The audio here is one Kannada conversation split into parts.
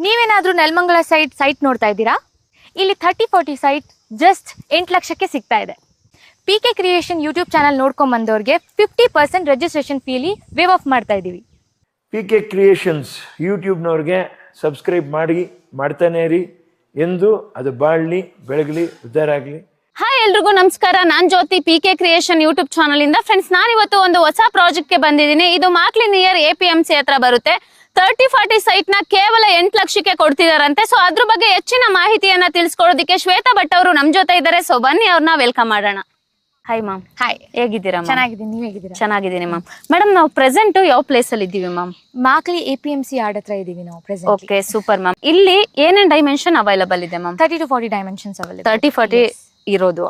ನೀವೇನಾದ್ರೂ ನೆಲಮಂಗಲ ಸೈಟ್ ನೋಡ್ತಾ ಇದ್ದೀರಾ? ಇಲ್ಲಿ 30-40 ಸೈಟ್ ಜಸ್ಟ್ 8 ಲಕ್ಷಕ್ಕೆ ಸಿಗ್ತಾ ಇದೆ. PK ಕ್ರಿಯೇಷನ್ ಯೂಟ್ಯೂಬ್ ಚಾನಲ್ ನೋಡ್ಕೊಂಡ್ ಬಂದವ್ರಿಗೆ 50% ರಿಜಿಸ್ಟ್ರೇಷನ್ ಫೀಲಿ ವೇವ್ ಆಫ್ ಮಾಡ್ತಾ ಇದೀವಿ. PK ಕ್ರಿಯೇಷನ್ಸ್ ಯೂಟ್ಯೂಬ್ನವ್ರಿಗೆ ಸಬ್ಸ್ಕ್ರೈಬ್ ಮಾಡ್ತಾನೆ ಇರಿ. ಎಂದು ಅದು ಬಾಳ್ಲಿ, ಬೆಳಗಲಿ, ಉದ್ಧಾರ ಆಗಲಿ. ಹಾಯ್ ಎಲ್ರಿಗೂ ನಮಸ್ಕಾರ. ನಾನ್ ಜ್ಯೋತಿ, PK ಕ್ರಿಯೇಷನ್ ಯೂಟ್ಯೂಬ್ ಚಾನಲ್ ಇಂದ. ಫ್ರೆಂಡ್ಸ್, ನಾನಿವತ್ತು ಒಂದು ಹೊಸ ಪ್ರಾಜೆಕ್ಟ್ ಗೆ ಬಂದಿದ್ದೀನಿ. ಇದು ಮಾಕ್ಲಿ ನಿಯರ್ APMC ಹತ್ರ ಬರುತ್ತೆ. 30-40 ಸೈಟ್ ನ ಕೇವಲ 8 ಲಕ್ಷಕ್ಕೆ ಕೊಡ್ತಿದಾರಂತೆ. ಸೊ ಅದ್ರ ಬಗ್ಗೆ ಹೆಚ್ಚಿನ ಮಾಹಿತಿಯನ್ನ ತಿಳಿಸ್ಕೊಡೋದಕ್ಕೆ ಶ್ವೇತಾ ಭಟ್ ಅವರು ನಮ್ ಜೊತೆ ಇದ್ದಾರೆ. ಸೊ ಬನ್ನಿ ಅವ್ರನ್ನ ವೆಲ್ಕಮ್ ಮಾಡೋಣ. Hi ma'am. ಹಾಯ್, ಹೇಗಿದ್ದೀರಾ? ಚೆನ್ನಾಗಿದ್ದೀನಿ, ನೀವ್ ಹೇಗಿದ್ದೀರಾ? ಚೆನ್ನಾಗಿದ್ದೀನಿ ಮ್ಯಾಮ್. ಮೇಡಮ್, ನಾವು ಪ್ರೆಸೆಂಟ್ ಯಾವ ಪ್ಲೇಸ್ ಅಲ್ಲಿ ಇದ್ದೀವಿ ಮ್ಯಾಮ್? ಮಾಕ್ಲಿ APMC ಯಾರ್ಡ್ ಹತ್ರ ಇದೀವಿ ನಾವು ಪ್ರೆಸೆಂಟ್. Okay, super ma'am. ಇಲ್ಲಿ ಏನೇನ್ ಡೈಮೆನ್ಷನ್ ಅವೈಲಬಲ್ ಇದೆ ಮ್ಯಾಮ್? 30-40 dimensions available. 30-40 ಇರೋದು.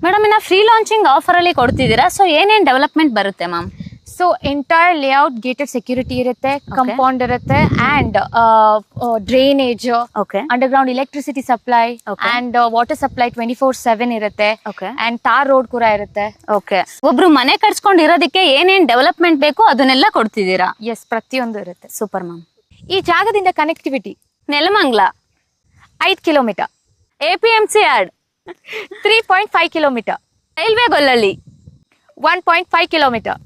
ಮೇಡಮ್, ಇನ್ನ ಫ್ರೀ ಲಾಂಚಿಂಗ್ ಆಫರ್ ಅಲ್ಲಿ ಕೊಡ್ತಿದ್ದೀರಾ. ಸೊ ಏನೇನ್ ಡೆವಲಪ್ಮೆಂಟ್ ಬರುತ್ತೆ ma'am? So entire layout gated security ಇರುತ್ತೆ, ಕಂಪೌಂಡ್ ಇರುತ್ತೆ, and drainage, underground electricity supply and water supply 24/7 ಇರುತ್ತೆ, ಅಂಡ್ ಟಾರ್ ರೋಡ್ ಕೂಡ ಇರುತ್ತೆ. ಓಕೆ, ಒಬ್ರು ಮನೆ ಕಟ್ಸ್ಕೊಂಡಿರೋದಕ್ಕೆ ಏನೇನ್ ಡೆವಲಪ್ಮೆಂಟ್ ಬೇಕು ಅದನ್ನೆಲ್ಲ ಕೊಡ್ತಿದ್ದೀರಾ? ಎಸ್, ಪ್ರತಿಯೊಂದು ಇರುತ್ತೆ. Super ma'am. ಈ ಜಾಗದಿಂದ connectivity Nelamangala 5 kilometre, APMC yard 3.5 kilometre, railway Gollahalli 1.5 kilometre.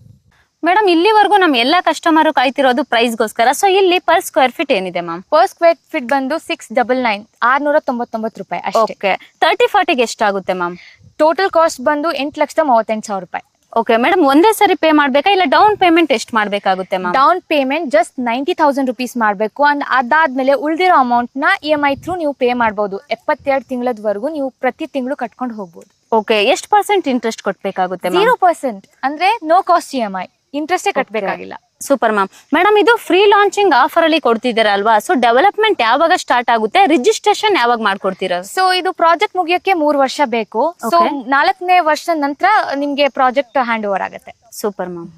Madam, ಇಲ್ಲಿವರೆಗೂ ನಮ್ ಎಲ್ಲಾ ಕಸ್ಟಮರ್ ಕಾಯ್ತಿರೋದು ಪ್ರೈಸ್ಗೋಸ್ಕರ. ಸೊ ಇಲ್ಲಿ ಪರ್ ಸ್ಕ್ವೇರ್ ಫೀಟ್ ಏನಿದೆ ಮ್ಯಾಮ್? ಪರ್ ಸ್ಕ್ವೇರ್ ಫೀಟ್ ಬಂದು 699 699 ರೂಪಾಯಿ ಅಷ್ಟೇ. ಓಕೆ, 30-40 ಎಷ್ಟಾಗುತ್ತೆ ಮ್ಯಾಮ್? ಟೋಟಲ್ ಕಾಸ್ಟ್ ಬಂದು 8,38,000 ರೂಪಾಯಿ. ಓಕೆ ಮೇಡಮ್, ಒಂದೇ ಸರಿ ಪೇ ಮಾಡ್ಬೇಕಾ ಇಲ್ಲ ಡೌನ್ ಪೇಮೆಂಟ್ ಎಷ್ಟು ಮಾಡ್ಬೇಕಾಗುತ್ತೆ ma'am? Down payment just 90,000 rupees ಮಾಡಬೇಕು. ಅಂಡ್ ಅದಾದ್ಮೇಲೆ ಉಳಿದಿರೋ ಅಮೌಂಟ್ ನ EMI ಥ್ರೂ ನೀವು ಪೇ ಮಾಡಬಹುದು. 72 ತಿಂಗಳವರೆಗೂ ನೀವು ಪ್ರತಿ ತಿಂಗಳು ಕಟ್ಕೊಂಡು ಹೋಗ್ಬೋದು. ಓಕೆ, ಎಷ್ಟು % ಇಂಟ್ರೆಸ್ಟ್ ಕೊಟ್ಬೇಕಾಗುತ್ತೆ? 0%, ಅಂದ್ರೆ ನೋ ಕಾಸ್ಟ್ EMI, ಇಂಟ್ರೆಸ್ಟೇ ಕಟ್ಟಬೇಕಾಗಿಲ್ಲ. Super ma'am. ಮೇಡಮ್, ಇದು ಫ್ರೀ ಲಾಂಚಿಂಗ್ ಆಫರ್ ಅಲ್ಲಿ ಕೊಡ್ತಿದ್ದೀರಾ ಅಲ್ವಾ? ಸೊ ಡೆವಲಪ್ಮೆಂಟ್ ಯಾವಾಗ ಸ್ಟಾರ್ಟ್ ಆಗುತ್ತೆ? ರಿಜಿಸ್ಟ್ರೇಷನ್ ಯಾವಾಗ ಮಾಡ್ಕೊಡ್ತೀರಾ? ಸೊ ಇದು ಪ್ರಾಜೆಕ್ಟ್ ಮುಗಿಯಕ್ಕೆ 3 ವರ್ಷ ಬೇಕು. ಸೊ 4ನೇ ವರ್ಷ ನಂತರ ನಿಮ್ಗೆ ಪ್ರಾಜೆಕ್ಟ್ ಹ್ಯಾಂಡ್ ಓವರ್ ಆಗುತ್ತೆ. Super ma'am.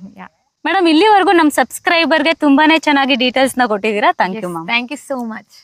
ಮೇಡಮ್, ಇಲ್ಲಿವರೆಗೂ ನಮ್ ಸಬ್ಸ್ಕ್ರೈಬರ್ಗೆ ತುಂಬಾನೇ ಚೆನ್ನಾಗಿ ಡೀಟೇಲ್ಸ್ ನ ಕೊಟ್ಟಿದ್ದೀರಾ. Thank you ma'am. Thank you so much.